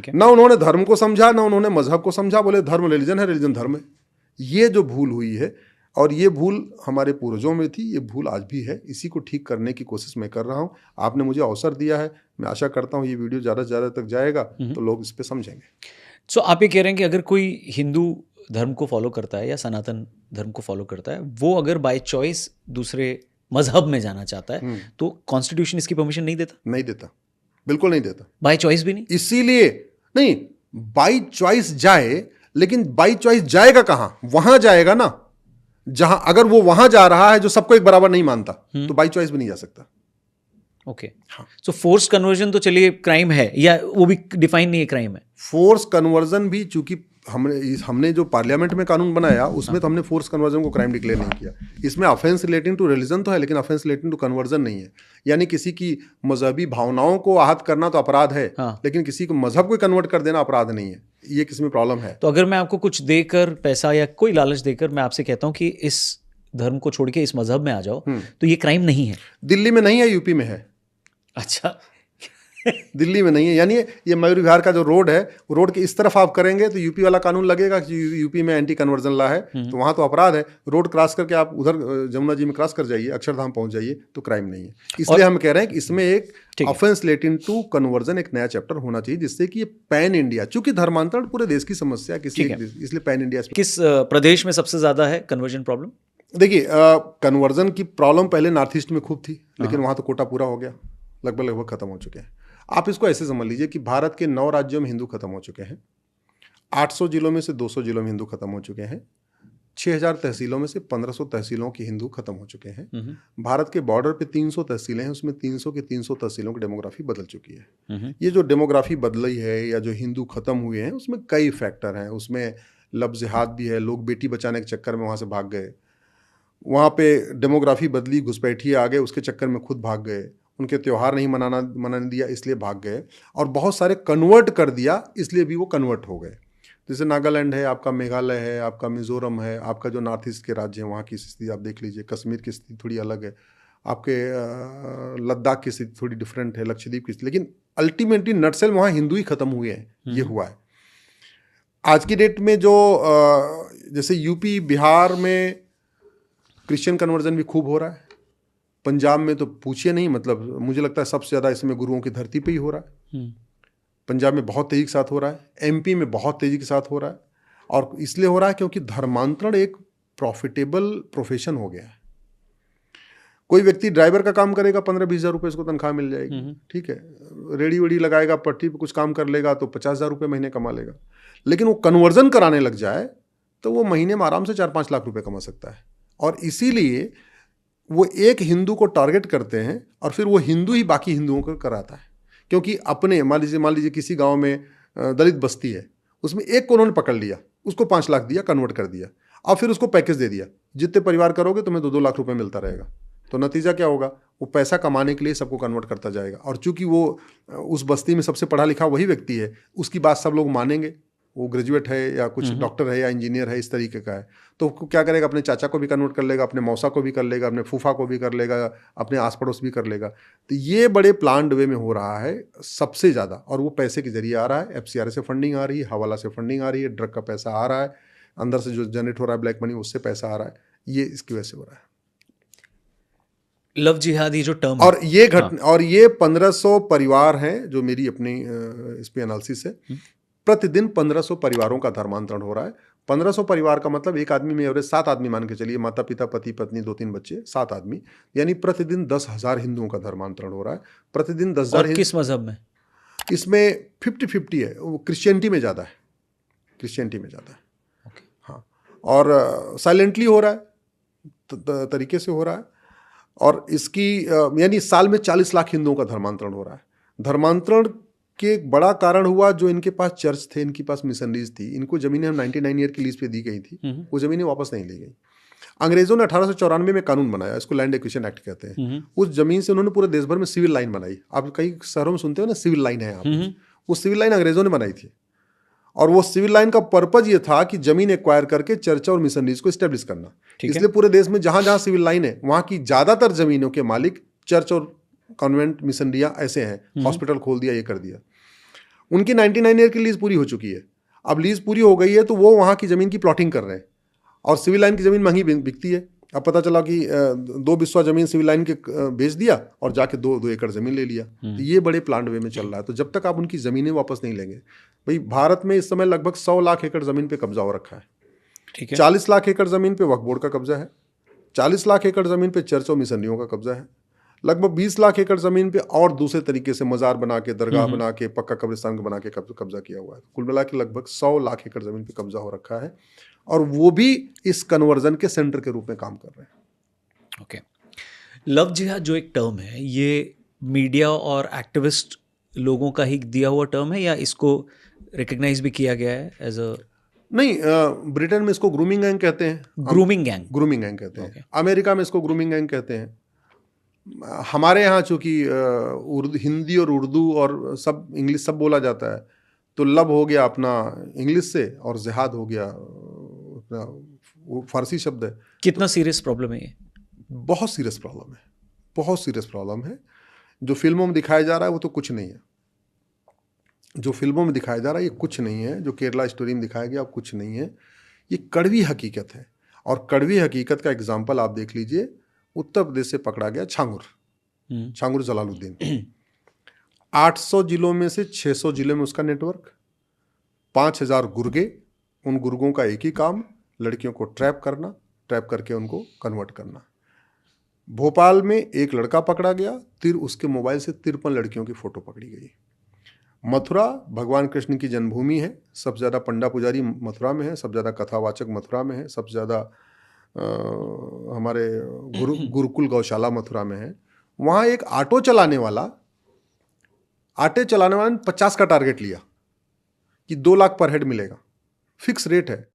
ठीक है। ना उन्होंने धर्म को समझा, ना उन्होंने मजहब को समझा, बोले धर्म रिलीजन है, रिलीजन धर्म है। ये जो भूल हुई है, और ये भूल हमारे पूर्वजों में थी, ये भूल आज भी है। इसी को ठीक करने की कोशिश मैं कर रहा हूँ। आपने मुझे अवसर दिया है, मैं आशा करता हूँ ये वीडियो ज़्यादा से ज़्यादा तक जाएगा तो लोग इस पर समझेंगे। सो आप ये कह रहे हैं कि अगर कोई हिंदू धर्म को फॉलो करता है या सनातन धर्म को फॉलो करता है, वो अगर बाय चॉइस दूसरे मजहब में जाना चाहता है तो कॉन्स्टिट्यूशन इसकी परमिशन नहीं देता? नहीं देता, बिल्कुल नहीं देता। बाय चॉइस भी नहीं? इसीलिए नहीं, बाई चॉइस जाए, लेकिन बाई चॉइस जाएगा कहाँ? वहां जाएगा ना जहां, अगर वो वहां जा रहा है जो सबको एक बराबर नहीं मानता, तो बाई चॉइस भी नहीं जा सकता। ओके, सो फोर्स कन्वर्जन तो चलिए क्राइम है, या वो भी डिफाइन नहीं है क्राइम है? फोर्स कन्वर्जन भी, चूंकि हमने जो पार्लियामेंट में कानून बनाया उसमें तो हमने फोर्स कन्वर्जन को क्राइम डिक्लेयर नहीं किया। इसमें ऑफेंस रिलेटिंग टू रिलीजन तो है, लेकिन ऑफेंस रिलेटिंग टू कन्वर्जन नहीं है। यानी किसी की मजहबी भावनाओं को आहत करना तो अपराध है, लेकिन किसी को मजहब को कन्वर्ट कर देना अपराध नहीं है। ये किसमें प्रॉब्लम है? तो अगर मैं आपको कुछ देकर, पैसा या कोई लालच देकर मैं आपसे कहता हूँ कि इस धर्म को छोड़ के इस मजहब में आ जाओ, तो ये क्राइम नहीं है? दिल्ली में नहीं है, यूपी में है। अच्छा। दिल्ली में नहीं है। यानी ये मयूर विहार का जो रोड है, वो रोड के इस तरफ आप करेंगे तो यूपी वाला कानून लगेगा कि यूपी में एंटी कन्वर्जन लॉ है, तो वहां तो अपराध है। रोड क्रॉस करके आप उधर जमुना जी में क्रॉस कर जाइए, अक्षरधाम पहुंच जाइए, तो क्राइम नहीं है। इसलिए हम कह रहे हैं कि इसमें एक ऑफेंस रिलेटिंग टू कन्वर्जन एक नया चैप्टर होना चाहिए, जिससे कि ये पैन इंडिया, चूंकि धर्मांतरण पूरे देश की समस्या है, इसलिए पैन इंडिया। किस प्रदेश में सबसे ज्यादा है कन्वर्जन प्रॉब्लम? देखिए, कन्वर्जन की प्रॉब्लम पहले नॉर्थ ईस्ट में खूब थी, लेकिन वहां तो कोटा पूरा हो गया, लगभग खत्म हो चुके हैं। आप इसको ऐसे समझ लीजिए कि भारत के 9 राज्यों में हिंदू खत्म हो चुके हैं, 800 जिलों में से 200 जिलों में हिंदू खत्म हो चुके हैं, 6000 तहसीलों में से 1500 तहसीलों की हिंदू खत्म हो चुके हैं। भारत के बॉर्डर पे 300 तहसीलें हैं, उसमें 300 के 300 तहसीलों की डेमोग्राफी बदल चुकी है। ये जो डेमोग्राफी बदली है या जो हिंदू खत्म हुए हैं, उसमें कई फैक्टर हैं। उसमें लफ्ज़ जिहाद भी है, लोग बेटी बचाने के चक्कर में वहाँ से भाग गए, वहाँ पे डेमोग्राफी बदली, घुसपैठिए आ गए, उसके चक्कर में खुद भाग गए, उनके त्यौहार नहीं मनाने दिया इसलिए भाग गए, और बहुत सारे कन्वर्ट कर दिया इसलिए भी वो कन्वर्ट हो गए। जैसे नागालैंड है, आपका मेघालय है, आपका मिजोरम है, आपका जो नॉर्थ ईस्ट के राज्य हैं वहाँ की स्थिति आप देख लीजिए। कश्मीर की स्थिति थोड़ी अलग है, आपके लद्दाख की स्थिति थोड़ी डिफरेंट है, लक्षद्वीप की स्थिति, लेकिन अल्टीमेटली नटसेल वहाँ हिंदू ही खत्म हुए हैं, ये हुआ है। आज की डेट में जो जैसे यूपी बिहार में क्रिश्चियन कन्वर्जन भी खूब हो रहा है, पंजाब में तो पूछिए नहीं, मतलब मुझे लगता है सबसे ज़्यादा इसमें गुरुओं की धरती पे ही हो रहा है। पंजाब में बहुत तेज़ी के साथ हो रहा है, एमपी में बहुत तेज़ी के साथ हो रहा है, और इसलिए हो रहा है क्योंकि धर्मांतरण एक प्रॉफिटेबल प्रोफेशन हो गया है। कोई व्यक्ति ड्राइवर का काम करेगा, 15-20 हज़ार रुपये उसको तनख्वाह मिल जाएगी, ठीक है। रेडी वेडी लगाएगा, पट्टी पे कुछ काम कर लेगा तो 50,000 रुपये महीने कमा लेगा। लेकिन वो कन्वर्जन कराने लग जाए तो वो महीने में आराम से 4-5 लाख रुपये कमा सकता है। और इसीलिए वो एक हिंदू को टारगेट करते हैं और फिर वो हिंदू ही बाकी हिंदुओं को कराता है। क्योंकि अपने मान लीजिए किसी गांव में दलित बस्ती है, उसमें एक को उन्होंने पकड़ लिया, उसको 5 लाख दिया, कन्वर्ट कर दिया, और फिर उसको पैकेज दे दिया, जितने परिवार करोगे तुम्हें 2-2 लाख रुपए मिलता रहेगा। तो नतीजा क्या होगा? वो पैसा कमाने के लिए सबको कन्वर्ट करता जाएगा, और चूंकि वो उस बस्ती में सबसे पढ़ा लिखा वही व्यक्ति है, उसकी बात सब लोग मानेंगे, वो ग्रेजुएट है या कुछ डॉक्टर है या इंजीनियर है, इस तरीके का है, तो क्या करेगा? अपने चाचा को भी कन्वर्ट कर लेगा, अपने मौसा को भी कर लेगा, अपने फूफा को भी कर लेगा, अपने आस पड़ोस भी कर लेगा। तो ये बड़े प्लान्ड वे में हो रहा है सबसे ज़्यादा, और वो पैसे के जरिए आ रहा है। FCRA से फंडिंग आ रही है, हवाला से फंडिंग आ रही है, ड्रग का पैसा आ रहा है, अंदर से जो जनरेट हो रहा है ब्लैक मनी, उससे पैसा आ रहा है। ये इसकी वजह से हो रहा है। लव जिहाद ये जो टर्म और ये और ये 1500 परिवार हैं जो मेरी अपनी इस पे एनालिसिस है। प्रतिदिन 1500 परिवारों का धर्मांतरण हो रहा है। 1500 परिवार का मतलब एक आदमी में एवरेज 7 आदमी मान के चलिए, माता पिता पति पत्नी 2-3 बच्चे, 7 आदमी, यानी प्रतिदिन 10,000 हिंदुओं का धर्मांतरण हो रहा है। प्रतिदिन 10,000। किस मजहब में? इसमें 50-50 है, वो क्रिश्चियनिटी में ज़्यादा है, क्रिश्चियनिटी में ज़्यादा है। हाँ, और साइलेंटली हो रहा है, तरीके से हो रहा है। और इसकी यानी साल में 40 लाख हिंदुओं का धर्मांतरण हो रहा है। धर्मांतरण के एक बड़ा कारण हुआ जो इनके पास चर्च थे, इनके पास मिशनरीज थी, इनको ज़मीनें 99 ईयर की लीज पे दी गई थी, वो ज़मीनें वापस नहीं ली गई। अंग्रेजों ने 1894 में कानून बनाया, इसको लैंड एक्विजिशन एक्ट कहते हैं। उस जमीन से उन्होंने पूरे देश भर में सिविल लाइन बनाई। आप कई शहरों में सुनते हो ना, सिविल लाइन है यहाँ पे, वो सिविल लाइन अंग्रेजों ने बनाई थी। और वो सिविल लाइन का पर्पज ये था कि जमीन एक्वायर करके चर्च और मिशनरीज को स्टैब्लिश करना। इसलिए पूरे देश में जहां जहां सिविल लाइन है वहां की ज्यादातर जमीनों के मालिक चर्च और कॉन्वेंट मिशनरियां ऐसे हैं। हॉस्पिटल खोल दिया, ये कर दिया। उनकी 99 ईयर की लीज पूरी हो चुकी है, अब लीज पूरी हो गई है तो वो वहाँ की ज़मीन की प्लॉटिंग कर रहे हैं और सिविल लाइन की ज़मीन महंगी बिकती है। अब पता चला कि 2 बिस्वा ज़मीन सिविल लाइन के बेच दिया और जाके 2 एकड़ ज़मीन ले लिया। तो ये बड़े प्लांट वे में चल रहा है। तो जब तक आप उनकी ज़मीनें वापस नहीं लेंगे, भाई भारत में इस समय लगभग 100 लाख एकड़ ज़मीन पे कब्जा हो रखा है। ठीक है। 40 लाख एकड़ ज़मीन पे वक्फ बोर्ड का कब्जा है, 40 लाख एकड़ ज़मीन पे चर्च और मिशनरियों का कब्जा है, लगभग 20 लाख एकड़ ज़मीन पे और दूसरे तरीके से मज़ार बना के, दरगाह बना के, पक्का कब्रिस्तान बना के कब्जा किया हुआ है। कुल मिला के लगभग 100 लाख एकड़ ज़मीन पे कब्जा हो रखा है और वो भी इस कन्वर्जन के सेंटर के रूप में काम कर रहे हैं। ओके। लव जिहाद जो एक टर्म है, ये मीडिया और एक्टिविस्ट लोगों का ही दिया हुआ टर्म है या इसको रिकग्नाइज भी किया गया है एज अ? नहीं, ब्रिटेन में इसको ग्रूमिंग गैंग कहते हैं। Grooming gang? ग्रूमिंग गैंग कहते हैं। अमेरिका में इसको ग्रूमिंग गैंग कहते हैं। हमारे यहाँ चूँकि हिंदी और उर्दू और सब इंग्लिश सब बोला जाता है, तो लव हो गया अपना इंग्लिश से और जिहाद हो गया अपना वो फारसी शब्द है। कितना सीरियस प्रॉब्लम है ये? बहुत सीरियस प्रॉब्लम है, बहुत सीरियस प्रॉब्लम है। जो फिल्मों में दिखाया जा रहा है वो तो कुछ नहीं है, जो फिल्मों में दिखाया जा रहा है ये कुछ नहीं है, जो केरला स्टोरी में दिखाया गया कुछ नहीं है, ये कड़वी हकीकत है। और कड़वी हकीकत का एग्जाम्पल आप देख लीजिए, उत्तर प्रदेश से पकड़ा गया छांगुर जलालुद्दीन। 800 जिलों में से 600 जिलों में उसका नेटवर्क, 5000 गुर्गे, उन गुर्गों का एक ही काम लड़कियों को ट्रैप करना, ट्रैप करके उनको कन्वर्ट करना। भोपाल में एक लड़का पकड़ा गया, उसके मोबाइल से 53 लड़कियों की फ़ोटो पकड़ी गई। मथुरा भगवान कृष्ण की जन्मभूमि है, सबसे ज़्यादा पंडा पुजारी मथुरा में है, सबसे ज़्यादा कथावाचक मथुरा में है, सबसे ज़्यादा हमारे गुरुकुल गौशाला मथुरा में है। वहाँ एक आटे चलाने वाला ने 50 का टारगेट लिया कि 2 लाख पर हेड मिलेगा, फिक्स रेट है।